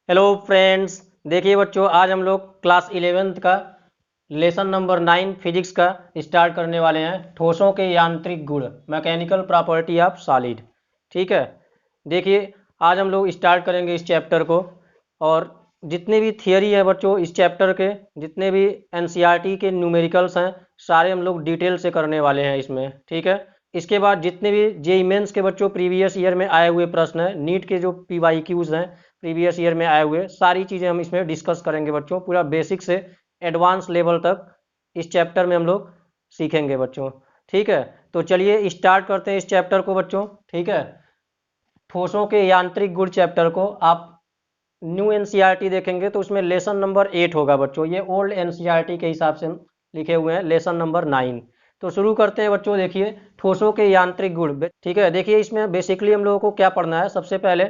Hello friends. देखिए बच्चों, आज हम लोग क्लास 11th का लेसन नंबर 9 फिजिक्स का स्टार्ट करने वाले हैं। ठोसों के यांत्रिक गुण, मैकेनिकल प्रॉपर्टी ऑफ सॉलिड। ठीक है। देखिए, आज हम लोग स्टार्ट करेंगे इस चैप्टर को। और जितने भी थियरी है बच्चों इस चैप्टर के, जितने भी एनसीईआरटी के न्यूमेरिकल्स हैं, सारे हम लोग डिटेल से करने वाले हैं इसमें। ठीक है। इसके बाद जितने भी जेईई मेंस के बच्चों प्रीवियस ईयर में आए हुए प्रश्न हैं, नीट के जो पीवाईक्यूज हैं प्रीवियस ईयर में आए हुए, सारी चीज़ें हम इसमें डिस्कस करेंगे बच्चों। पूरा बेसिक से एडवांस लेवल तक इस चैप्टर में हम लोग सीखेंगे बच्चों। ठीक है। तो चलिए स्टार्ट करते हैं इस चैप्टर को बच्चों। ठीक है। ठोसों के यांत्रिक गुण चैप्टर को आप न्यू एनसीईआरटी देखेंगे तो उसमें लेसन नंबर 8 होगा बच्चों। ये ओल्ड एनसीईआरटी के हिसाब से लिखे हुए हैं लेसन नंबर 9। तो शुरू करते हैं बच्चों। देखिए, ठोसों के यांत्रिक गुण। ठीक है। देखिए, इसमें बेसिकली हम लोगों को क्या पढ़ना है सबसे पहले।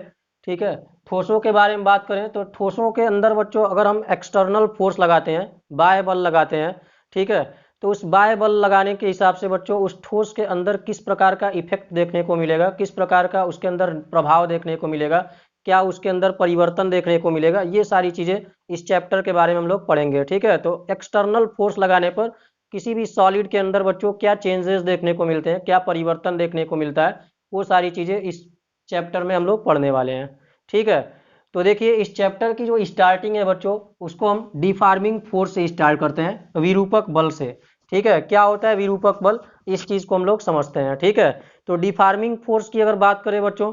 ठीक है। ठोसों के बारे में बात करें तो ठोसों के अंदर बच्चों अगर हम एक्सटर्नल फोर्स लगाते हैं, बाह्य बल लगाते हैं, ठीक है, तो उस बाह्य बल लगाने के हिसाब से बच्चों उस ठोस के अंदर किस प्रकार का इफेक्ट देखने को मिलेगा, किस प्रकार का उसके अंदर प्रभाव देखने को मिलेगा, क्या उसके अंदर परिवर्तन देखने को मिलेगा, ये सारी चीज़ें इस चैप्टर के बारे में हम लोग पढ़ेंगे। ठीक है। तो एक्सटर्नल फोर्स लगाने पर किसी भी सॉलिड के अंदर बच्चों क्या चेंजेस देखने को मिलते हैं, क्या परिवर्तन देखने को मिलता है, वो सारी चीज़ें इस चैप्टर में हम लोग पढ़ने वाले हैं। ठीक है। तो देखिए, इस चैप्टर की जो स्टार्टिंग है बच्चों उसको हम डिफार्मिंग फोर्स से स्टार्ट करते हैं, विरूपक बल से। ठीक है। क्या होता है विरूपक बल, इस चीज़ को हम लोग समझते हैं। ठीक है। तो डिफार्मिंग फोर्स की अगर बात करें बच्चों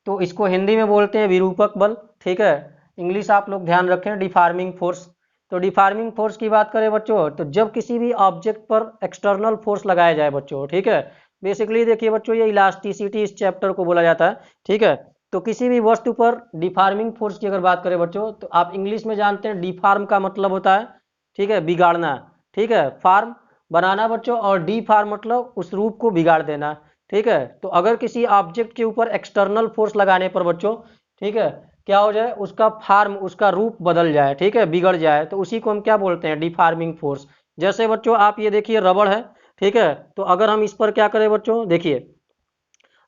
तो इसको हिंदी में बोलते हैं विरूपक बल। ठीक है। इंग्लिश आप लोग ध्यान रखें, डिफार्मिंग फोर्स। तो डिफार्मिंग फोर्स की बात करें बच्चों तो जब किसी भी ऑब्जेक्ट पर एक्सटर्नल फोर्स लगाया जाए बच्चों, ठीक है, बेसिकली देखिए बच्चों ये इलास्टिसिटी इस चैप्टर को बोला जाता है। ठीक है। तो किसी भी वस्तु पर डिफार्मिंग फोर्स की अगर बात करें बच्चों तो आप इंग्लिश में जानते हैं डिफार्म का मतलब होता है, ठीक है, बिगाड़ना। ठीक है। फार्म बनाना बच्चों, और डी फार्म मतलब उस रूप को बिगाड़ देना। ठीक है। तो अगर किसी ऑब्जेक्ट के ऊपर एक्सटर्नल फोर्स लगाने पर बच्चों, ठीक है, क्या हो जाए, उसका फार्म, उसका रूप बदल जाए, ठीक है, बिगड़ जाए, तो उसी को हम क्या बोलते हैं, डिफार्मिंग फोर्स। जैसे बच्चों आप ये देखिए रबड़ है, ठीक है, तो अगर हम इस पर क्या करें बच्चों, देखिए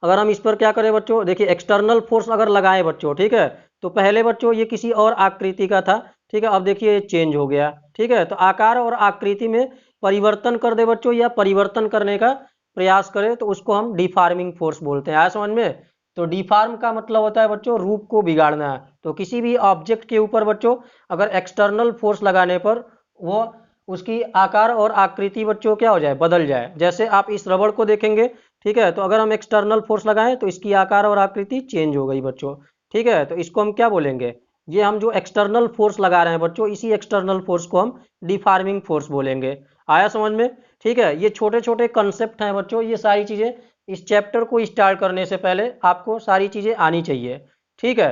अगर हम इस पर क्या करें बच्चों, देखिए एक्सटर्नल फोर्स अगर लगाए बच्चों, ठीक है, तो पहले बच्चों ये किसी और आकृति का था, ठीक है, अब देखिए ये चेंज हो गया। ठीक है। तो आकार और आकृति में परिवर्तन कर दे बच्चों या परिवर्तन करने का प्रयास करें तो उसको हम डिफार्मिंग फोर्स बोलते हैं। आया समझ में। तो डिफार्म का मतलब होता है बच्चों रूप को बिगाड़ना है। तो किसी भी ऑब्जेक्ट के ऊपर बच्चों अगर एक्सटर्नल फोर्स लगाने पर वो उसकी आकार और आकृति बच्चों क्या हो जाए, बदल जाए। जैसे आप इस रबड़ को देखेंगे, ठीक है, तो अगर हम एक्सटर्नल फोर्स लगाएं तो इसकी आकार और आकृति चेंज हो गई बच्चों। ठीक है। तो इसको हम क्या बोलेंगे, ये हम जो एक्सटर्नल फोर्स लगा रहे हैं बच्चों, इसी एक्सटर्नल फोर्स को हम डिफार्मिंग फोर्स बोलेंगे। आया समझ में। ठीक है। ये छोटे छोटे कंसेप्ट हैं बच्चों, ये सारी चीज़ें इस चैप्टर को स्टार्ट करने से पहले आपको सारी चीज़ें आनी चाहिए। ठीक है।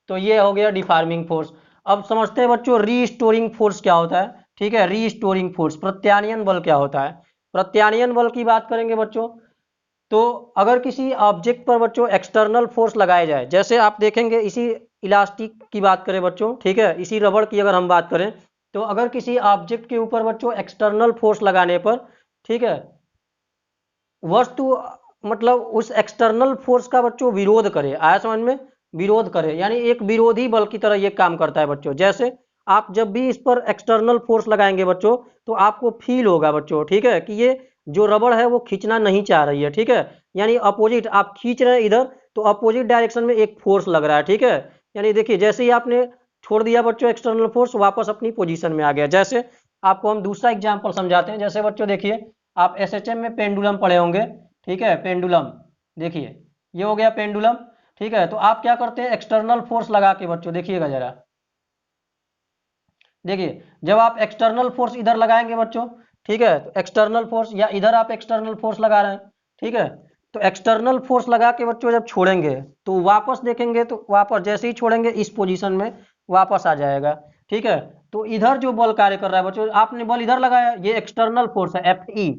तो ये हो गया डिफार्मिंग फोर्स। अब समझते हैं बच्चों रीस्टोरिंग फोर्स क्या होता है। ठीक है। रीस्टोरिंग फोर्स, प्रत्यानयन बल क्या होता है। प्रत्यानयन बल की बात करेंगे बच्चों तो अगर किसी ऑब्जेक्ट पर बच्चों एक्सटर्नल फोर्स लगाया जाए, जैसे आप देखेंगे इसी इलास्टिक की बात करें बच्चों, ठीक है, इसी रबड़ की अगर हम बात करें तो अगर किसी ऑब्जेक्ट के ऊपर बच्चों एक्सटर्नल फोर्स लगाने पर, ठीक है, वस्तु मतलब उस एक्सटर्नल फोर्स का बच्चों विरोध करे। आया समझ में। विरोध करे यानी एक विरोधी बल की तरह ये काम करता है बच्चों। जैसे आप जब भी इस पर एक्सटर्नल फोर्स लगाएंगे बच्चों तो आपको फील होगा बच्चों, ठीक है, कि ये जो रबड़ है वो खींचना नहीं चाह रही है। ठीक है। यानी अपोजिट आप खींच रहे हैं इधर तो अपोजिट डायरेक्शन में एक फोर्स लग रहा है। ठीक है। यानी देखिए जैसे ही आपने छोड़ दिया बच्चों एक्सटर्नल फोर्स, वापस अपनी पोजीशन में आ गया। जैसे आपको हम दूसरा एग्जाम्पल समझाते हैं। जैसे बच्चों देखिए, आप एसएचएम में पेंडुलम पढ़े होंगे, ठीक है, पेंडुलम। देखिए ये हो गया पेंडुलम। ठीक है। तो आप क्या करते हैं, एक्सटर्नल फोर्स लगा के बच्चों, देखिएगा जरा, देखिए जब आप एक्सटर्नल फोर्स इधर लगाएंगे बच्चों, ठीक है, तो एक्सटर्नल फोर्स या इधर आप एक्सटर्नल फोर्स लगा रहे हैं, ठीक है, तो एक्सटर्नल फोर्स लगा के बच्चों जब छोड़ेंगे तो वापस देखेंगे तो वापस जैसे ही छोड़ेंगे इस पोजीशन में वापस आ जाएगा। ठीक है। तो इधर जो बल कार्य कर रहा है बच्चों, आपने बल इधर लगाया, ये एक्सटर्नल फोर्स है एफ ई,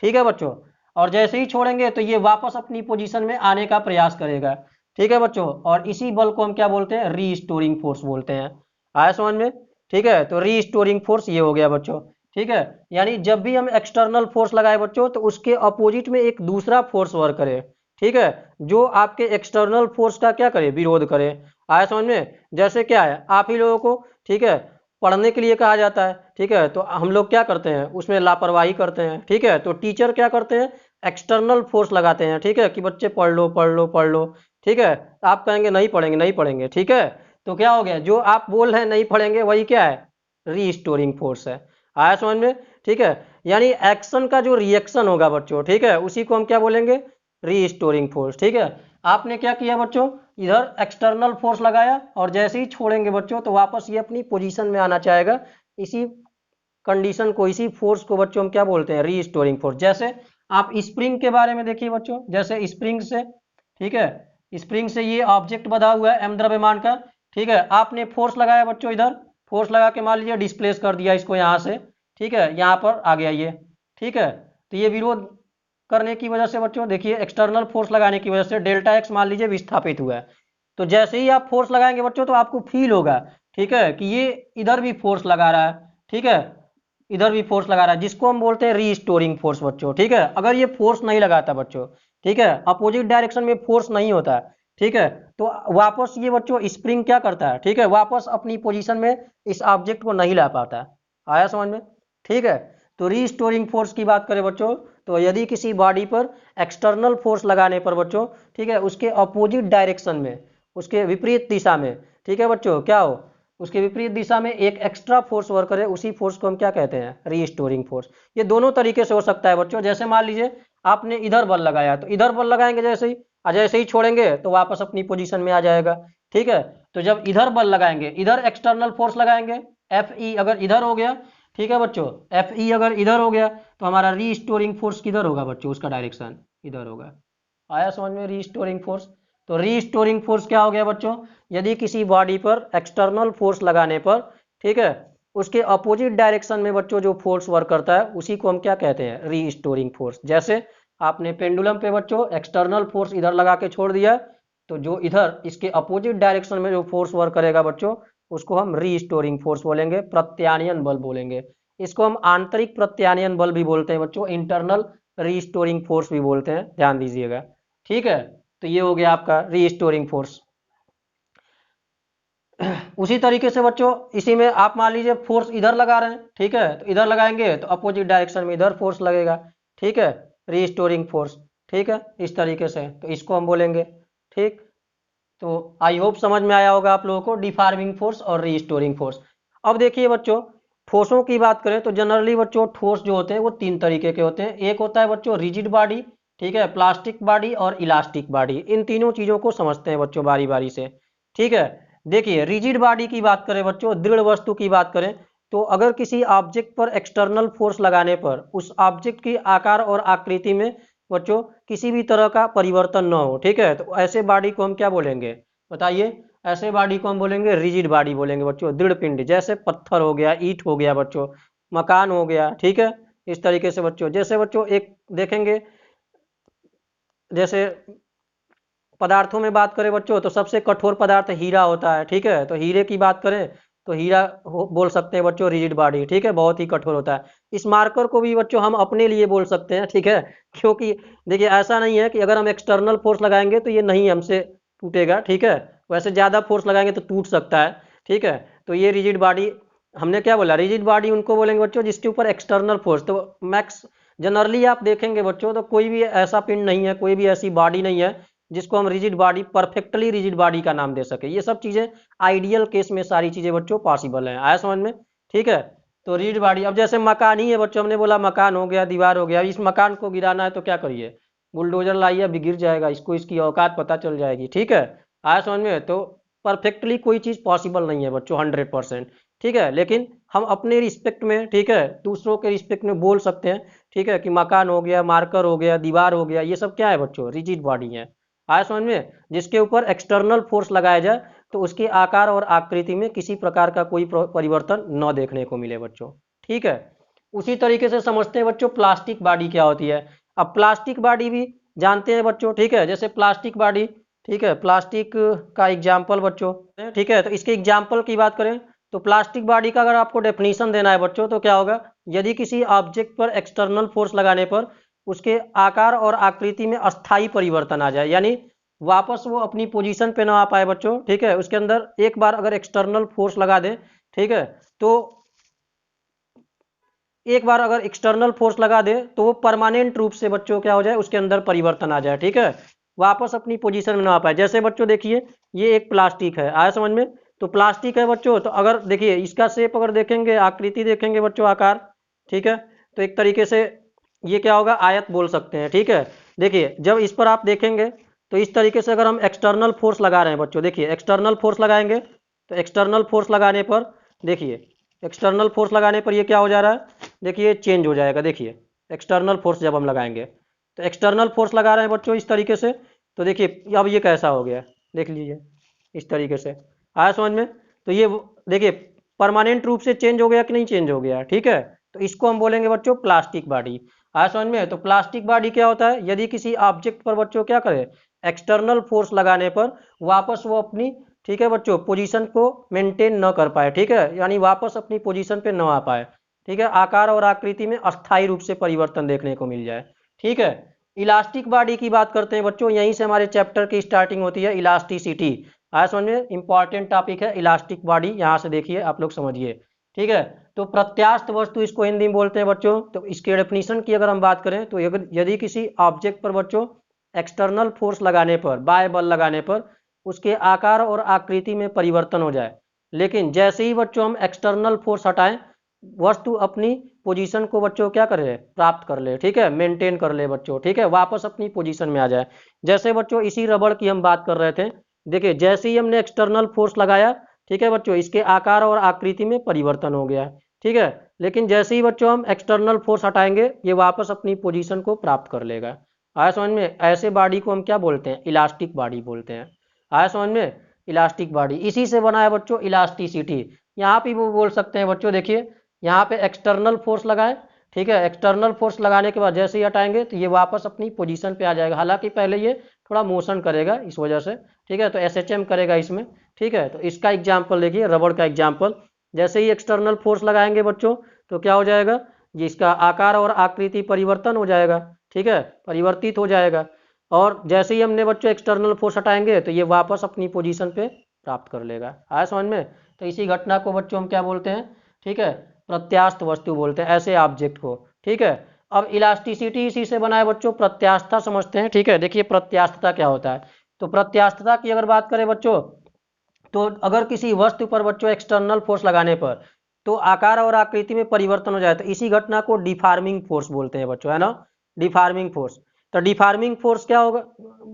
ठीक है बच्चों, और जैसे ही छोड़ेंगे तो ये वापस अपनी पोजीशन में आने का प्रयास करेगा। ठीक है बच्चों। और इसी बल को हम क्या बोलते हैं, रीस्टोरिंग फोर्स बोलते हैं। आया समझ में। ठीक है। तो रीस्टोरिंग फोर्स ये हो गया बच्चों। ठीक है। यानी जब भी हम एक्सटर्नल फोर्स लगाए बच्चों तो उसके अपोजिट में एक दूसरा फोर्स वर्क करे, ठीक है, जो आपके एक्सटर्नल फोर्स का क्या करे, विरोध करे। आया समझ में। जैसे क्या है, आप ही लोगों को ठीक है पढ़ने के लिए कहा जाता है, ठीक है, तो हम लोग क्या करते हैं उसमें लापरवाही करते हैं, ठीक है, तो टीचर क्या करते हैं एक्सटर्नल फोर्स लगाते हैं, ठीक है, कि बच्चे पढ़ लो पढ़ लो पढ़ लो, ठीक है, आप कहेंगे नहीं पढ़ेंगे नहीं पढ़ेंगे, ठीक है, तो क्या हो गया, जो आप बोल रहे हैं नहीं पढ़ेंगे वही क्या है रीस्टोरिंग फोर्स है। आया समझ में, ठीक है, यानी एक्शन का जो रिएक्शन होगा बच्चों, ठीक है, उसी को हम क्या बोलेंगे रीस्टोरिंग फोर्स, ठीक है। आपने क्या किया बच्चों, इधर एक्सटर्नल फोर्स लगाया और जैसे ही छोड़ेंगे बच्चों तो वापस ये अपनी पोजीशन में आना चाहेगा, इसी कंडीशन को इसी फोर्स को बच्चों हम क्या बोलते हैं रीस्टोरिंग फोर्स। जैसे आप स्प्रिंग के बारे में देखिए बच्चों, जैसे स्प्रिंग से, ठीक है, स्प्रिंग से ये ऑब्जेक्ट बंधा हुआ है एम द्रव्यमान का, ठीक है, आपने फोर्स लगाया बच्चों, इधर फोर्स लगा के मान लीजिए डिस्प्लेस कर दिया इसको यहाँ से, ठीक है, यहाँ पर आ गया ये, ठीक है, तो ये विरोध करने की वजह से बच्चों देखिए एक्सटर्नल फोर्स लगाने की वजह से डेल्टा एक्स मान लीजिए विस्थापित हुआ है, तो जैसे ही आप फोर्स लगाएंगे बच्चों तो आपको फील होगा, ठीक है, कि ये इधर भी फोर्स लगा रहा है, ठीक है, इधर भी फोर्स लगा रहा है, जिसको हम बोलते हैं रीस्टोरिंग फोर्स बच्चों, ठीक है। अगर ये फोर्स नहीं लगाता बच्चों, ठीक है, अपोजिट डायरेक्शन में फोर्स नहीं होता है, ठीक है, तो वापस ये बच्चों स्प्रिंग क्या करता है, ठीक है, वापस अपनी पोजीशन में इस ऑब्जेक्ट को नहीं ला पाता। आया समझ में, ठीक है। तो रीस्टोरिंग फोर्स की बात करें बच्चों, तो यदि किसी बॉडी पर एक्सटर्नल फोर्स लगाने पर बच्चों, ठीक है, उसके अपोजिट डायरेक्शन में, उसके विपरीत दिशा में, ठीक है बच्चों, क्या हो उसके विपरीत दिशा में एक एक्स्ट्रा फोर्स वर्क करे, उसी फोर्स को हम क्या कहते हैं रीस्टोरिंग फोर्स। ये दोनों तरीके से हो सकता है बच्चों। जैसे मान लीजिए आपने इधर बल लगाया, तो इधर बल लगाएंगे जैसे ही छोड़ेंगे तो वापस अपनी पोजीशन में आ जाएगा, ठीक है। तो जब इधर बल लगाएंगे, इधर एक्सटर्नल फोर्स लगाएंगे, एफ ई अगर इधर हो गया, ठीक है बच्चों, एफ ई अगर इधर हो गया तो हमारा रीस्टोरिंग फोर्स किधर होगा बच्चों, उसका डायरेक्शन इधर होगा। आया समझ में रीस्टोरिंग फोर्स। तो रीस्टोरिंग फोर्स क्या हो गया बच्चों, यदि किसी बॉडी पर एक्सटर्नल फोर्स लगाने पर, ठीक है, उसके अपोजिट डायरेक्शन में बच्चों जो फोर्स वर्क करता है उसी को हम क्या कहते हैं रीस्टोरिंग फोर्स। जैसे आपने पेंडुलम पे बच्चों एक्सटर्नल फोर्स इधर लगा के छोड़ दिया, तो जो इधर इसके अपोजिट डायरेक्शन में जो फोर्स वर्क करेगा बच्चों उसको हम रीस्टोरिंग फोर्स बोलेंगे, प्रत्यानयन बल बोलेंगे। इसको हम आंतरिक प्रत्यानयन बल भी बोलते हैं बच्चों, इंटरनल रीस्टोरिंग फोर्स भी बोलते हैं, ध्यान दीजिएगा, ठीक है। तो ये हो गया आपका रीस्टोरिंग फोर्स। उसी तरीके से बच्चों इसी में आप मान लीजिए फोर्स इधर लगा रहे हैं, ठीक है, तो इधर लगाएंगे तो अपोजिट डायरेक्शन में इधर फोर्स लगेगा, ठीक है, रीस्टोरिंग फोर्स, ठीक है, इस तरीके से तो इसको हम बोलेंगे, ठीक। तो आई होप समझ में आया होगा आप लोगों को डिफॉर्मिंग फोर्स और रीस्टोरिंग फोर्स। अब देखिए बच्चों ठोसों की बात करें तो जनरली बच्चों ठोस जो होते हैं वो तीन तरीके के होते हैं। एक होता है बच्चों रिजिड बॉडी, ठीक है, प्लास्टिक बॉडी और इलास्टिक बॉडी। इन तीनों चीज़ों को समझते हैं बच्चों बारी बारी से, ठीक है। देखिए रिजिड बॉडी की बात करें बच्चों, दृढ़ वस्तु की बात करें, तो अगर किसी ऑब्जेक्ट पर एक्सटर्नल फोर्स लगाने पर उस ऑब्जेक्ट की आकार और आकृति में बच्चों किसी भी तरह का परिवर्तन न हो, ठीक है, तो ऐसे बॉडी को हम क्या बोलेंगे बताइए, ऐसे बॉडी को हम बोलेंगे रिजिड बॉडी बोलेंगे बच्चों। दृढ़ पिंड जैसे पत्थर हो गया, ईंट हो गया बच्चों, मकान हो गया, ठीक है, इस तरीके से बच्चों। जैसे बच्चों एक देखेंगे, जैसे पदार्थों में बात करें बच्चों तो सबसे कठोर पदार्थ हीरा होता है, ठीक है, तो हीरे की बात करें तो हीरा बोल सकते हैं बच्चों रिजिड बॉडी, ठीक है, बहुत ही कठोर होता है। इस मार्कर को भी बच्चों हम अपने लिए बोल सकते हैं, ठीक है, क्योंकि देखिए ऐसा नहीं है कि अगर हम एक्सटर्नल फोर्स लगाएंगे तो ये नहीं हमसे टूटेगा, ठीक है, वैसे ज़्यादा फोर्स लगाएंगे तो टूट सकता है, ठीक है। तो ये रिजिड बॉडी हमने क्या बोला, रिजिड बॉडी उनको बोलेंगे बच्चों जिसके ऊपर एक्सटर्नल फोर्स, तो मैक्स जनरली आप देखेंगे बच्चों तो कोई भी ऐसा पिंड नहीं है, कोई भी ऐसी बॉडी नहीं है जिसको हम rigid body perfectly rigid body का नाम दे सके। ये सब चीज़ें आइडियल केस में सारी चीज़ें बच्चों पॉसिबल हैं। आया समझ में, ठीक है। तो रिजिड बॉडी अब जैसे मकान ही है बच्चों, हमने बोला मकान हो गया, दीवार हो गया, इस मकान को गिराना है तो क्या करिए, बुलडोजर लाइए, अभी गिर जाएगा, इसको इसकी औकात पता चल जाएगी, ठीक है। आया समझ में, तो परफेक्टली कोई चीज़ पॉसिबल नहीं है बच्चों 100%, ठीक है, लेकिन हम अपने रिस्पेक्ट में, ठीक है, दूसरों के रिस्पेक्ट में बोल सकते हैं, ठीक है, कि मकान हो गया, मार्कर हो गया, दीवार हो गया, ये सब क्या है बच्चों रिजिड बॉडी है। आया समझ में, जिसके ऊपर एक्सटर्नल फोर्स लगाया जाए तो उसके आकार और आकृति में किसी प्रकार का कोई परिवर्तन न देखने को मिले बच्चों, ठीक है। उसी तरीके से समझते हैं बच्चों प्लास्टिक बॉडी क्या होती है। अब प्लास्टिक बॉडी भी जानते हैं बच्चों, ठीक है, जैसे प्लास्टिक बॉडी, ठीक है, प्लास्टिक का एग्जाम्पल बच्चों, ठीक है, तो इसके एग्जाम्पल की बात करें तो प्लास्टिक बॉडी का अगर आपको डेफिनेशन देना है बच्चों तो क्या होगा, यदि किसी ऑब्जेक्ट पर एक्सटर्नल फोर्स लगाने पर उसके आकार और आकृति में अस्थायी परिवर्तन आ जाए, यानी वापस वो अपनी पोजीशन पे ना आ पाए बच्चों, ठीक है, उसके अंदर एक बार अगर एक्सटर्नल फोर्स लगा दे, ठीक है, तो एक बार अगर एक्सटर्नल फोर्स लगा दे तो वो परमानेंट रूप से बच्चों क्या हो जाए, उसके अंदर परिवर्तन आ जाए, ठीक है, वापस अपनी पोजीशन में ना आ पाए। जैसे बच्चों देखिए ये एक प्लास्टिक है, आया समझ में? तो प्लास्टिक है बच्चों, तो अगर देखिए इसका शेप अगर देखेंगे, आकृति देखेंगे बच्चों, आकार, ठीक है, तो एक तरीके से ये क्या होगा, आयत बोल सकते हैं, ठीक है। देखिए जब इस पर आप देखेंगे तो इस तरीके से अगर हम एक्सटर्नल फोर्स लगा रहे हैं बच्चों, देखिए एक्सटर्नल फोर्स लगाएंगे तो एक्सटर्नल फोर्स लगाने पर देखिए, एक्सटर्नल फोर्स लगाने पर ये क्या हो जा रहा है, देखिए चेंज हो जाएगा। देखिए एक्सटर्नल फोर्स जब हम लगाएंगे तो एक्सटर्नल फोर्स लगा रहे हैं बच्चों इस तरीके से, तो देखिए अब ये कैसा हो गया, देख लीजिए इस तरीके से, आया समझ में? तो ये देखिए परमानेंट रूप से चेंज हो गया कि नहीं चेंज हो गया, ठीक है, तो इसको हम बोलेंगे बच्चों प्लास्टिक बॉडी। आया समझ में? तो प्लास्टिक बॉडी क्या होता है, यदि किसी ऑब्जेक्ट पर बच्चों क्या करे, एक्सटर्नल फोर्स लगाने पर वापस वो अपनी, ठीक है बच्चों, पोजीशन को मेंटेन न कर पाए, ठीक है, यानी वापस अपनी पोजीशन पे न आ पाए, ठीक है, आकार और आकृति में अस्थायी रूप से परिवर्तन देखने को मिल जाए, ठीक है। इलास्टिक बॉडी की बात करते हैं बच्चों, यहीं से हमारे चैप्टर की स्टार्टिंग होती है, इलास्टिसिटी। आया समझ में? इंपॉर्टेंट टॉपिक है इलास्टिक बॉडी, यहाँ से देखिए आप लोग समझिए, ठीक है। तो प्रत्यास्थ वस्तु इसको हिंदी में बोलते हैं बच्चों। तो इसके डेफिनेशन की अगर हम बात करें तो यदि किसी ऑब्जेक्ट पर बच्चों एक्सटर्नल फोर्स लगाने पर, बाह्य बल लगाने पर उसके आकार और आकृति में परिवर्तन हो जाए, लेकिन जैसे ही बच्चों हम एक्सटर्नल फोर्स हटाएं वस्तु अपनी पोजीशन को बच्चों क्या करे, प्राप्त कर ले, ठीक है, मेंटेन कर ले बच्चों, ठीक है, वापस अपनी पोजीशन में आ जाए। जैसे बच्चों इसी रबड़ की हम बात कर रहे थे, देखिए जैसे ही हमने एक्सटर्नल फोर्स लगाया, ठीक है बच्चों, इसके आकार और आकृति में परिवर्तन हो गया, ठीक है, लेकिन जैसे ही बच्चों हम एक्सटर्नल फोर्स हटाएंगे ये वापस अपनी पोजीशन को प्राप्त कर लेगा। आया समझ में? ऐसे बॉडी को हम क्या बोलते हैं, इलास्टिक बॉडी बोलते हैं। आया समझ में? इलास्टिक बॉडी इसी से बना है बच्चों इलास्टिसिटी। यहाँ पे वो बोल सकते हैं बच्चों, देखिए यहाँ पे एक्सटर्नल फोर्स लगाए, ठीक है, एक्सटर्नल फोर्स लगाने के बाद जैसे ही हटाएंगे तो ये वापस अपनी पोजीशन पे आ जाएगा, हालांकि पहले ये थोड़ा मोशन करेगा इस वजह से, ठीक है, तो एसएचएम करेगा इसमें, ठीक है। तो इसका एग्जाम्पल देखिए, रबड़ का एग्जाम्पल, जैसे ही एक्सटर्नल फोर्स लगाएंगे बच्चों तो क्या हो जाएगा, ये इसका आकार और आकृति परिवर्तन हो जाएगा, ठीक है, परिवर्तित हो जाएगा, और जैसे ही हमने बच्चों एक्सटर्नल फोर्स हटाएंगे तो ये वापस अपनी पोजीशन पे प्राप्त कर लेगा। आया समझ में? तो इसी घटना को बच्चों हम क्या बोलते हैं, ठीक है, प्रत्यास्थ वस्तु बोलते हैं ऐसे ऑब्जेक्ट को, ठीक है। अब इलास्टिसिटी इसी से बना है बच्चों, प्रत्यास्थता समझते हैं, ठीक है। देखिए प्रत्यास्थता क्या होता है, तो प्रत्यास्थता की अगर बात करें बच्चों तो अगर किसी वस्तु पर बच्चों एक्सटर्नल फोर्स लगाने पर तो आकार और आकृति में परिवर्तन हो जाए तो इसी घटना को डिफार्मिंग फोर्स बोलते हैं बच्चों, है ना, डिफार्मिंग फोर्स। तो डिफार्मिंग फोर्स क्या होगा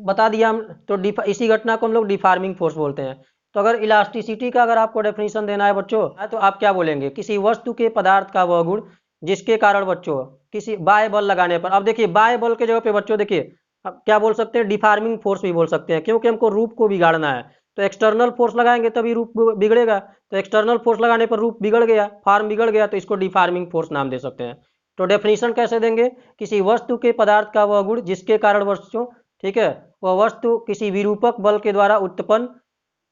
बता दिया हम, तो इसी घटना को हम लोग डिफार्मिंग फोर्स बोलते हैं। तो अगर इलास्टिसिटी का अगर आपको डेफिनेशन देना है बच्चों तो आप क्या बोलेंगे, किसी वस्तु के पदार्थ का वह गुण जिसके कारण बच्चों किसी बाह्य बल लगाने पर, अब देखिए बाह्य बल के जगह पे बच्चों देखिए अब क्या बोल सकते हैं, डिफार्मिंग फोर्स भी बोल सकते हैं, क्योंकि हमको रूप को बिगाड़ना है। तो एक्सटर्नल फोर्स लगाएंगे तभी रूप बिगड़ेगा, तो एक्सटर्नल फोर्स लगाने पर रूप बिगड़ गया, फॉर्म बिगड़ गया, तो इसको डिफार्मिंग फोर्स नाम दे सकते हैं। तो डेफिनेशन कैसे देंगे, किसी वस्तु के पदार्थ का वह गुण जिसके कारण वस्तु, ठीक है, वह वस्तु किसी विरूपक बल के द्वारा उत्पन्न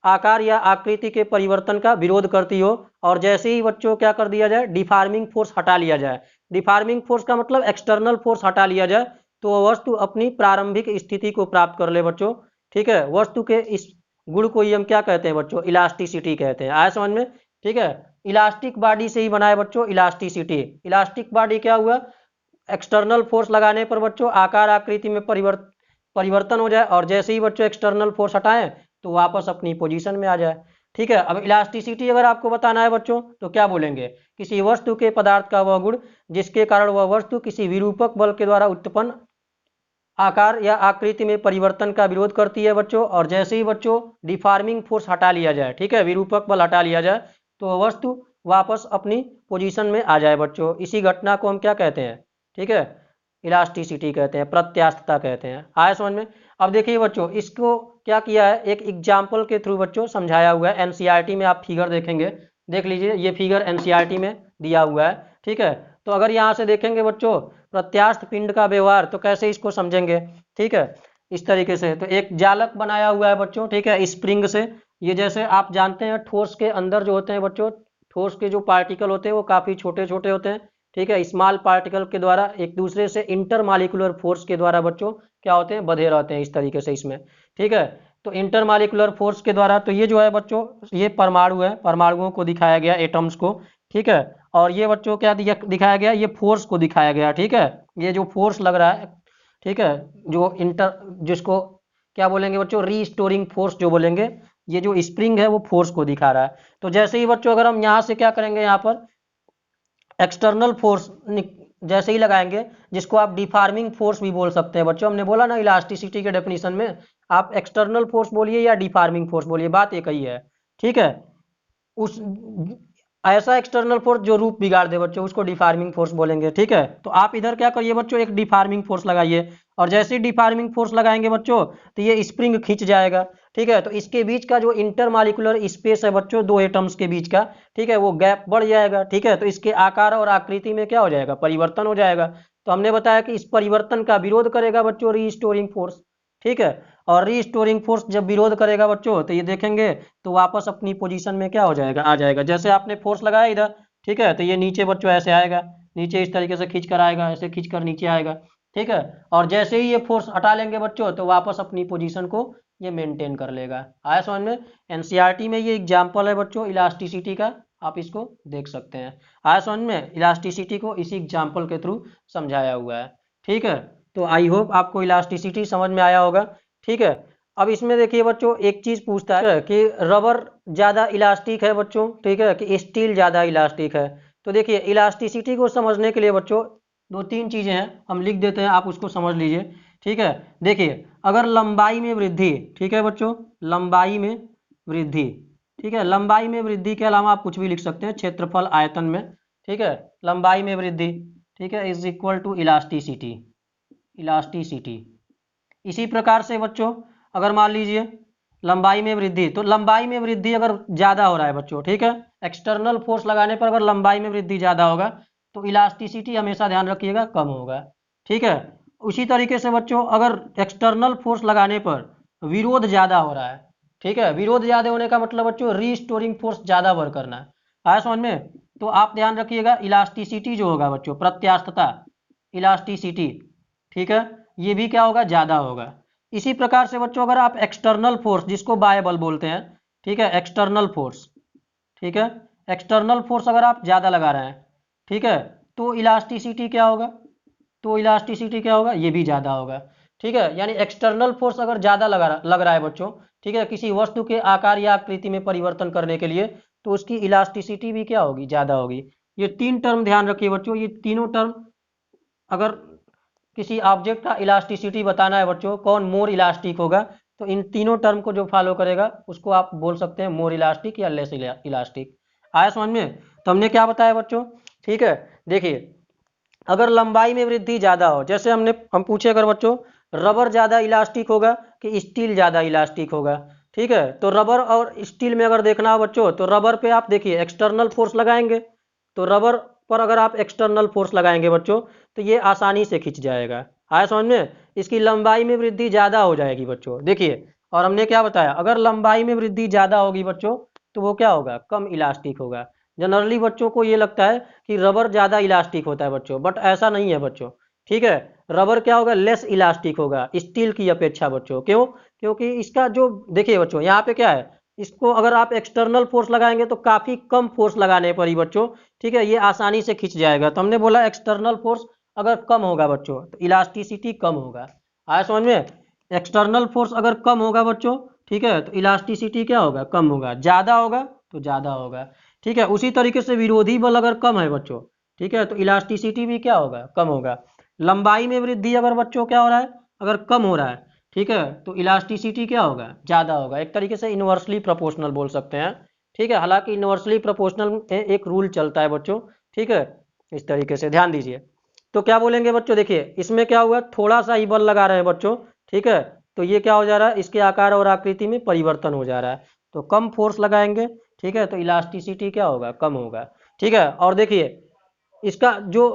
आकार या आकृति के परिवर्तन का विरोध करती हो, और जैसे ही बच्चों क्या कर दिया जाए, डिफार्मिंग फोर्स हटा लिया जाए। डिफार्मिंग फोर्स का मतलब एक्सटर्नल फोर्स हटा लिया जाए तो वह वस्तु अपनी प्रारंभिक स्थिति को प्राप्त कर ले बच्चों, ठीक है। वस्तु के इस गुण को ही हम क्या कहते हैं बच्चों, इलास्टिसिटी कहते हैं। आया समझ में? ठीक है, इलास्टिक बॉडी से ही बनाए बच्चों इलास्टिसिटी। इलास्टिक बॉडी क्या हुआ, एक्सटर्नल फोर्स लगाने पर बच्चों आकार आकृति में परिवर्तन हो जाए, और जैसे ही बच्चों एक्सटर्नल फोर्स हटाएं तो वापस अपनी पोजीशन में आ जाए, ठीक है। अब इलास्टिसिटी अगर आपको बताना है बच्चों तो क्या बोलेंगे, किसी वस्तु के पदार्थ का वह गुण जिसके कारण वह वस्तु किसी विरूपक बल के द्वारा उत्पन्न आकार या आकृति में परिवर्तन का विरोध करती है बच्चों, और जैसे ही बच्चों डिफार्मिंग फोर्स हटा लिया जाए, ठीक है, विरूपक बल हटा लिया जाए तो वह वस्तु वापस अपनी पोजीशन में आ जाए बच्चों। इसी घटना को हम क्या कहते हैं, ठीक है, इलास्टिसिटी कहते हैं, प्रत्यास्थता कहते हैं। आया समझ में? अब देखिए बच्चों इसको क्या किया है, एक एग्जाम्पल के थ्रू बच्चों समझाया हुआ है। एनसीईआरटी में आप फिगर देखेंगे, देख लीजिए ये फिगर एनसीईआरटी में दिया हुआ है, ठीक है। तो अगर यहाँ से देखेंगे बच्चों प्रत्यास्थ पिंड का व्यवहार तो कैसे इसको समझेंगे, ठीक है, इस तरीके से। तो एक जालक बनाया हुआ है बच्चों, ठीक है, स्प्रिंग से। ये जैसे आप जानते हैं ठोस के अंदर जो होते हैं बच्चों, ठोस के जो पार्टिकल होते हैं वो काफ़ी छोटे छोटे होते हैं, ठीक है, स्मॉल पार्टिकल के द्वारा एक दूसरे से इंटरमॉलिक्यूलर फोर्स के द्वारा बच्चों क्या होते हैं, बंधे रहते हैं इस तरीके से इसमें। ठीक है, तो इंटरमॉलिक्यूलर फोर्स के द्वारा, तो ये जो है बच्चों ये परमाणु है, परमाणुओं को दिखाया गया, एटम्स को। ठीक है, और ये बच्चों क्या दिखाया गया, ये फोर्स को दिखाया गया। ठीक है, ये जो फोर्स लग रहा है, ठीक है, जो जिसको क्या बोलेंगे बच्चों, रीस्टोरिंग फोर्स जो बोलेंगे, ये जो स्प्रिंग है वो फोर्स को दिखा रहा है। तो जैसे ही बच्चों अगर हम यहाँ से क्या करेंगे, यहाँ पर एक्सटर्नल फोर्स जैसे ही लगाएंगे, जिसको आप डिफार्मिंग फोर्स भी बोल सकते हैं बच्चों, हमने बोला ना इलास्टिसिटी के डेफिनेशन में, आप एक्सटर्नल फोर्स बोलिए या डिफार्मिंग फोर्स बोलिए, बात एक ही है। ठीक है, उस ऐसा एक्सटर्नल फोर्स जो रूप बिगाड़ दे बच्चों, उसको डिफार्मिंग फोर्स बोलेंगे। ठीक है, तो आप इधर क्या करिए बच्चों, एक डिफार्मिंग फोर्स लगाइए, और जैसे ही डिफार्मिंग फोर्स लगाएंगे बच्चों, तो ये स्प्रिंग खींच जाएगा। ठीक है, तो इसके बीच का जो इंटरमॉलिक्यूलर स्पेस है बच्चों, दो एटम्स के बीच का, ठीक है, वो गैप बढ़ जाएगा। ठीक है, तो इसके आकार और आकृति में क्या हो जाएगा, परिवर्तन हो जाएगा। तो हमने बताया कि इस परिवर्तन का विरोध करेगा बच्चों रीस्टोरिंग फोर्स। ठीक है, और रीस्टोरिंग फोर्स जब विरोध करेगा बच्चों, तो ये देखेंगे तो वापस अपनी पोजीशन में क्या हो जाएगा, आ जाएगा। जैसे आपने फोर्स लगाया इधर, ठीक है, तो ये नीचे बच्चों ऐसे आएगा, नीचे इस तरीके से खींच कर आएगा, ऐसे खींच कर नीचे आएगा। ठीक है, और जैसे ही ये फोर्स हटा लेंगे बच्चों, तो वापस अपनी पोजीशन को ये मेंटेन कर लेगा। आया समझ में? एनसीईआरटी में ये एग्जाम्पल है बच्चों इलास्टिसिटी का, आप इसको देख सकते हैं। आया समझ में? इलास्टिसिटी को इसी एग्जाम्पल के थ्रू समझाया हुआ है। ठीक है, तो आई होप आपको इलास्टिसिटी समझ में आया होगा। ठीक है, अब इसमें देखिए बच्चों एक चीज पूछता है कि रबर ज्यादा इलास्टिक है बच्चों, ठीक है, कि स्टील ज्यादा इलास्टिक है। तो देखिए इलास्टिसिटी को समझने के लिए बच्चों दो तीन चीजें हैं, हम लिख देते हैं, आप उसको समझ लीजिए। ठीक है, देखिए अगर लंबाई में वृद्धि, ठीक है बच्चों, लंबाई में वृद्धि, ठीक है, लंबाई में वृद्धि के अलावा आप कुछ भी लिख सकते हैं, क्षेत्रफल आयतन में, ठीक है, लंबाई में वृद्धि, ठीक है, is equal to elasticity, elasticity. इसी प्रकार से बच्चों अगर मान लीजिए लंबाई में वृद्धि, तो लंबाई में वृद्धि अगर ज़्यादा हो रहा है बच्चों, ठीक है, एक्सटर्नल फोर्स लगाने पर अगर लंबाई में वृद्धि ज़्यादा होगा, तो इलास्टिसिटी हमेशा ध्यान रखिएगा कम होगा। ठीक है, उसी तरीके से बच्चों अगर एक्सटर्नल फोर्स लगाने पर विरोध ज़्यादा हो रहा है, ठीक है, विरोध ज़्यादा होने का मतलब बच्चों रीस्टोरिंग फोर्स ज़्यादा वर्क करना है। आया समझ में? तो आप ध्यान रखिएगा इलास्टिसिटी जो होगा बच्चों, प्रत्यास्थता, इलास्टिसिटी, ठीक है, ये भी क्या होगा, ज़्यादा होगा। इसी प्रकार से बच्चों अगर आप एक्सटर्नल फोर्स, जिसको बाह्य बल बोलते हैं, ठीक है, एक्सटर्नल फोर्स, ठीक है, एक्सटर्नल फोर्स अगर आप ज़्यादा लगा रहे हैं, ठीक है, तो इलास्टिसिटी क्या होगा, तो इलास्टिसिटी क्या होगा, ये भी ज़्यादा होगा। ठीक है, यानी एक्सटर्नल फोर्स अगर ज़्यादा लग रहा है बच्चों, ठीक है, किसी वस्तु के आकार या आकृति में परिवर्तन करने के लिए, तो उसकी इलास्टिसिटी भी क्या होगी, ज़्यादा होगी। ये तीन टर्म ध्यान रखिए बच्चों, ये तीनों टर्म अगर किसी ऑब्जेक्ट का इलास्टिसिटी बताना है बच्चों, कौन मोर इलास्टिक होगा, तो इन तीनों टर्म को जो फॉलो करेगा उसको आप बोल सकते हैं मोर इलास्टिक या लेस इलास्टिक। आया समझ में? तो हमने क्या बताया बच्चों, ठीक है, देखिए अगर लंबाई में वृद्धि ज़्यादा हो, जैसे हम पूछे अगर बच्चों रबर ज़्यादा इलास्टिक होगा कि स्टील ज़्यादा इलास्टिक होगा, ठीक है, तो रबर और स्टील में अगर देखना हो बच्चों, तो रबर पे आप देखिए एक्सटर्नल फोर्स लगाएंगे, तो रबर पर अगर आप एक्सटर्नल फोर्स लगाएंगे बच्चों, तो ये आसानी से खिंच जाएगा। आया समझ में? इसकी लंबाई में वृद्धि ज़्यादा हो जाएगी बच्चों, देखिए, और हमने क्या बताया, अगर लंबाई में वृद्धि ज़्यादा होगी बच्चों, तो वो क्या होगा, कम इलास्टिक होगा। जनरली बच्चों को ये लगता है कि रबर ज़्यादा इलास्टिक होता है बच्चों, बट ऐसा नहीं है बच्चों। ठीक है, रबर क्या होगा, लेस इलास्टिक होगा स्टील की अपेक्षा बच्चों। क्यों? क्योंकि इसका जो देखिए बच्चों यहाँ पे क्या है, इसको अगर आप एक्सटर्नल फोर्स लगाएंगे तो काफ़ी कम फोर्स लगाने पर ही बच्चों, ठीक है, ये आसानी से खिंच जाएगा। तो हमने बोला एक्सटर्नल फोर्स अगर कम होगा बच्चों, तो इलास्टिसिटी कम होगा। आया समझ में? एक्सटर्नल फोर्स अगर कम होगा बच्चों, ठीक है, तो इलास्टिसिटी क्या होगा, कम होगा। ज़्यादा होगा तो ज़्यादा होगा। ठीक है, उसी तरीके से विरोधी बल अगर कम है बच्चों, ठीक है, तो इलास्टिसिटी भी क्या होगा, कम होगा। लंबाई में वृद्धि अगर बच्चों क्या हो रहा है, अगर कम हो रहा है, ठीक है, तो इलास्टिसिटी क्या होगा, ज़्यादा होगा। एक तरीके से इन्वर्सली प्रोपोर्शनल बोल सकते हैं। ठीक है, हालांकि इन्वर्सली प्रोपोर्शनल में एक रूल चलता है बच्चों, ठीक है, इस तरीके से ध्यान दीजिए। तो क्या बोलेंगे बच्चों, देखिए इसमें क्या हुआ, थोड़ा सा ही बल लगा रहे हैं बच्चों, ठीक है, तो ये क्या हो जा रहा है, इसके आकार और आकृति में परिवर्तन हो जा रहा है। तो कम फोर्स लगाएंगे, ठीक है, तो इलास्टिसिटी क्या होगा, कम होगा। ठीक है, और देखिए इसका जो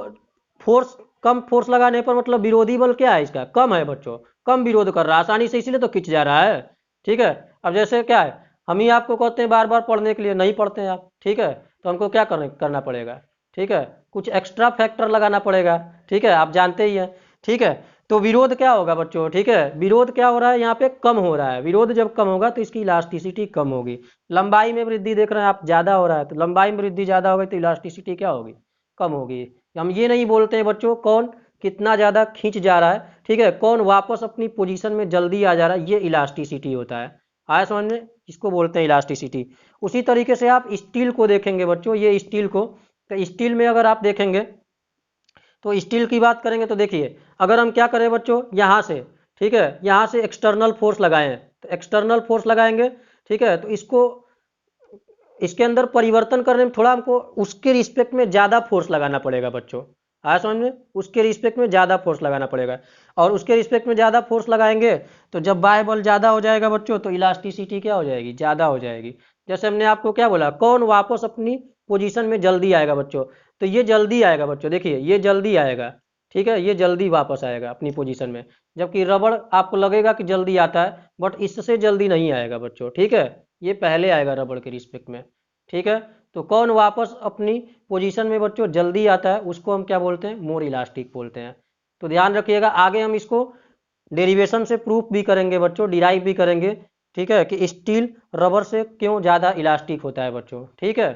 फोर्स, कम फोर्स लगाने पर मतलब विरोधी बल क्या है, इसका कम है बच्चों, कम विरोध कर रहा है आसानी से, इसीलिए तो खिंच जा रहा है। ठीक है, अब जैसे क्या है, हम ही आपको कहते हैं बार बार पढ़ने के लिए, नहीं पढ़ते हैं आप, ठीक है, तो हमको क्या करना पड़ेगा, ठीक है, कुछ एक्स्ट्रा फैक्टर लगाना पड़ेगा, ठीक है, आप जानते ही हैं, ठीक है। तो विरोध क्या होगा बच्चों, ठीक है, विरोध क्या हो रहा है यहाँ पे, कम हो रहा है, विरोध जब कम होगा तो इसकी इलास्टिसिटी कम होगी। लंबाई में वृद्धि देख रहे हैं आप, ज़्यादा हो रहा है, तो लंबाई में वृद्धि ज़्यादा होगी तो इलास्टिसिटी क्या होगी, कम होगी। हम ये नहीं बोलते हैं बच्चों कौन कितना ज़्यादा खींच जा रहा है, ठीक है, कौन वापस अपनी पोजीशन में जल्दी आ जा रहा है, ये इलास्टिसिटी होता है। आया समझ में, इसको बोलते हैं इलास्टिसिटी। उसी तरीके से आप स्टील को देखेंगे बच्चों, ये स्टील को, तो स्टील में अगर आप देखेंगे तो स्टील की बात करेंगे तो देखिए, अगर हम क्या करें बच्चों, यहाँ से, ठीक है, यहाँ से एक्सटर्नल फोर्स लगाए हैं, तो एक्सटर्नल फोर्स लगाएंगे, ठीक है, तो इसको इसके अंदर परिवर्तन करने में थोड़ा हमको उसके रिस्पेक्ट में ज़्यादा फोर्स लगाना पड़ेगा बच्चों। आया समझ में, उसके रिस्पेक्ट में ज़्यादा फोर्स लगाना पड़ेगा, और उसके रिस्पेक्ट में ज़्यादा फोर्स लगाएंगे तो जब बाह्य बल ज़्यादा हो जाएगा बच्चों तो इलास्टिसिटी क्या हो जाएगी, ज़्यादा हो जाएगी। जैसे हमने आपको क्या बोला, कौन वापस अपनी पोजीशन में जल्दी आएगा बच्चों, तो ये जल्दी आएगा बच्चों, देखिए ये जल्दी आएगा, ठीक है, ये जल्दी वापस आएगा अपनी पोजीशन में, जबकि रबड़ आपको लगेगा कि जल्दी आता है बट इससे जल्दी नहीं आएगा बच्चों, ठीक है, ये पहले आएगा रबड़ के रिस्पेक्ट में, ठीक है। तो कौन वापस अपनी पोजीशन में बच्चों जल्दी आता है उसको हम क्या बोलते हैं, मोर इलास्टिक बोलते हैं। तो ध्यान रखिएगा, आगे हम इसको डेरिवेशन से प्रूफ भी करेंगे बच्चों, डिराइव भी करेंगे, ठीक है, कि स्टील रबर से क्यों ज़्यादा इलास्टिक होता है बच्चों, ठीक है।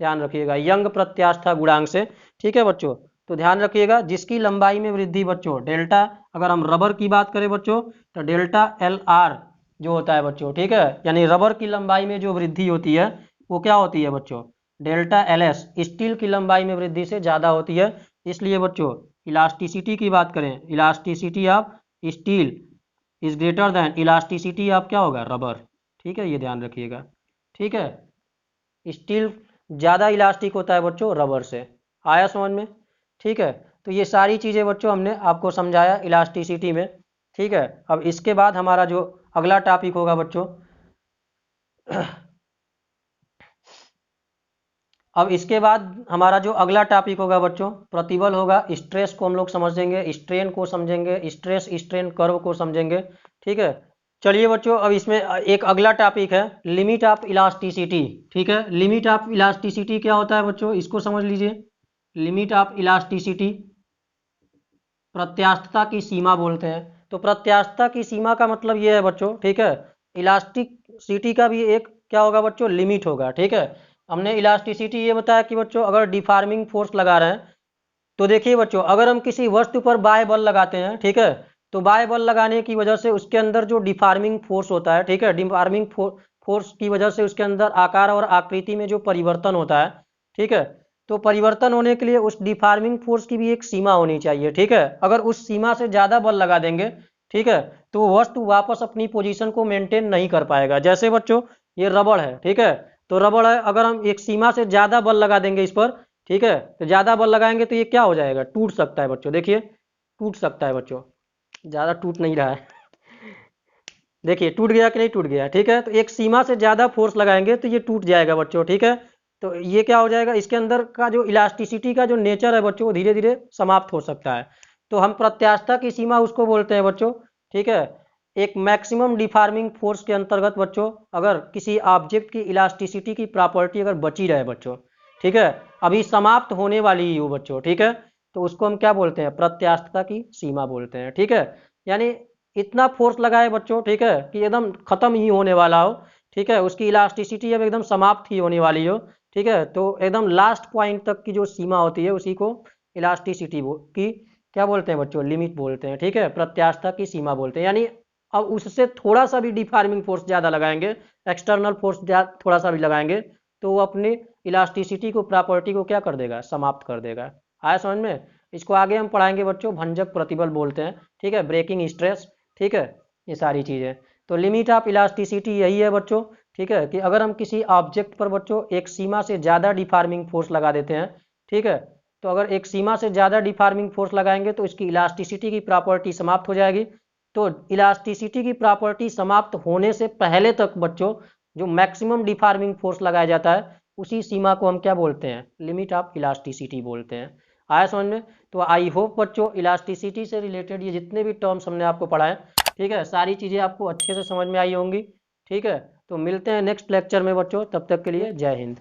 ध्यान रखिएगा, यंग प्रत्यास्था गुणांक से, ठीक है बच्चों। तो ध्यान रखिएगा, जिसकी लंबाई में वृद्धि बच्चों डेल्टा, अगर हम रबर की बात करें बच्चों तो डेल्टा एल आर जो होता है बच्चों, ठीक है, यानी रबर की लंबाई में जो वृद्धि होती है वो क्या होती है बच्चों, डेल्टा एल एस स्टील की लंबाई में वृद्धि से ज़्यादा होती है। इसलिए बच्चों इलास्टिसिटी की बात करें, elasticity of steel is greater than elasticity of क्या होगा, रबर, ठीक है, ये ध्यान रखिएगा, ठीक है। स्टील ज़्यादा इलास्टिक होता है बच्चों रबर से, आया समझ में, ठीक है। तो ये सारी चीज़ें बच्चों हमने आपको समझाया इलास्टिसिटी में, ठीक है। अब इसके बाद हमारा जो अगला टॉपिक होगा बच्चों अब इसके बाद हमारा जो अगला टॉपिक होगा बच्चों प्रतिबल होगा, स्ट्रेस को हम लोग समझेंगे, स्ट्रेन को समझेंगे, स्ट्रेस स्ट्रेन कर्व को समझेंगे, ठीक है। चलिए बच्चों, अब इसमें एक अगला टॉपिक है लिमिट ऑफ इलास्टिसिटी, ठीक है। लिमिट ऑफ इलास्टिसिटी क्या होता है बच्चों, इसको समझ लीजिए। लिमिट ऑफ इलास्टिसिटी प्रत्यास्थता की सीमा बोलते हैं। तो प्रत्यास्थता की सीमा का मतलब ये है बच्चों, ठीक है, इलास्टिसिटी का भी एक क्या होगा बच्चों, लिमिट होगा, ठीक है। हमने इलास्टिसिटी ये बताया कि बच्चों अगर डिफार्मिंग फोर्स लगा रहे हैं तो देखिए बच्चों, अगर हम किसी वस्तु पर बाह्य बल लगाते हैं, ठीक है, तो बाह्य बल लगाने की वजह से उसके अंदर जो डिफार्मिंग फोर्स होता है, ठीक है, डिफार्मिंग फोर्स की वजह से उसके अंदर आकार और आकृति में जो परिवर्तन होता है, ठीक है, तो परिवर्तन होने के लिए उस डिफार्मिंग फोर्स की भी एक सीमा होनी चाहिए, ठीक है। अगर उस सीमा से ज़्यादा बल लगा देंगे, ठीक है, तो वो वस्तु वापस अपनी पोजीशन को मेंटेन नहीं कर पाएगा। जैसे बच्चों ये रबड़ है, ठीक है, तो रबड़ है, अगर हम एक सीमा से ज़्यादा बल लगा देंगे इस पर, ठीक है, तो ज़्यादा बल लगाएंगे तो ये क्या हो जाएगा, टूट सकता है बच्चों, देखिए टूट सकता है बच्चों, ज़्यादा टूट नहीं रहा है देखिए टूट गया कि नहीं टूट गया, ठीक है। तो एक सीमा से ज़्यादा फोर्स लगाएंगे तो ये टूट जाएगा बच्चों, ठीक है। तो ये क्या हो जाएगा, इसके अंदर का जो इलास्टिसिटी का जो नेचर है बच्चों वो धीरे धीरे समाप्त हो सकता है। तो हम प्रत्यास्थता की सीमा उसको बोलते हैं बच्चों, ठीक है। एक मैक्सिमम डिफार्मिंग फोर्स के अंतर्गत बच्चों अगर किसी ऑब्जेक्ट की इलास्टिसिटी की प्रॉपर्टी अगर बची रहे बच्चों, ठीक है, अभी समाप्त होने वाली ही हो बच्चों, ठीक है, तो उसको हम क्या बोलते हैं, प्रत्यास्थता की सीमा बोलते हैं, ठीक है। यानी इतना फोर्स लगाए बच्चों, ठीक है, कि एकदम खत्म ही होने वाला हो, ठीक है, उसकी इलास्टिसिटी अब एकदम समाप्त ही होने वाली हो, ठीक है, तो एकदम लास्ट पॉइंट तक की जो सीमा होती है उसी को इलास्टिसिटी की क्या बोलते हैं बच्चों, लिमिट बोलते हैं, ठीक है, प्रत्यास्थता की सीमा बोलते हैं। यानी अब उससे थोड़ा सा भी डिफार्मिंग फोर्स ज़्यादा लगाएंगे, एक्सटर्नल फोर्स थोड़ा सा भी लगाएंगे तो वो अपनी इलास्टिसिटी को प्रॉपर्टी को क्या कर देगा, समाप्त कर देगा। आया समझ में, इसको आगे हम पढ़ाएंगे बच्चों, भंजक प्रतिबल बोलते हैं, ठीक है, ब्रेकिंग स्ट्रेस, ठीक है, ये सारी चीज़ें। तो लिमिट ऑफ इलास्टिसिटी यही है बच्चों, ठीक है, कि अगर हम किसी ऑब्जेक्ट पर बच्चों एक सीमा से ज़्यादा डिफार्मिंग फोर्स लगा देते हैं, ठीक है, तो अगर एक सीमा से ज़्यादा डिफार्मिंग फोर्स लगाएंगे तो इसकी इलास्टिसिटी की प्रॉपर्टी समाप्त हो जाएगी। तो इलास्टिसिटी की प्रॉपर्टी समाप्त होने से पहले तक बच्चों जो मैक्सिमम डिफार्मिंग फोर्स लगाया जाता है उसी सीमा को हम क्या बोलते हैं, लिमिट ऑफ इलास्टिसिटी बोलते हैं। आया समझ में। तो आई होप बच्चों इलास्टिसिटी से रिलेटेड ये जितने भी टर्म्स हमने आपको पढ़ाए, ठीक है, सारी चीज़ें आपको अच्छे से समझ में आई होंगी, ठीक है। तो मिलते हैं नेक्स्ट लेक्चर में बच्चों, तब तक के लिए जय हिंद।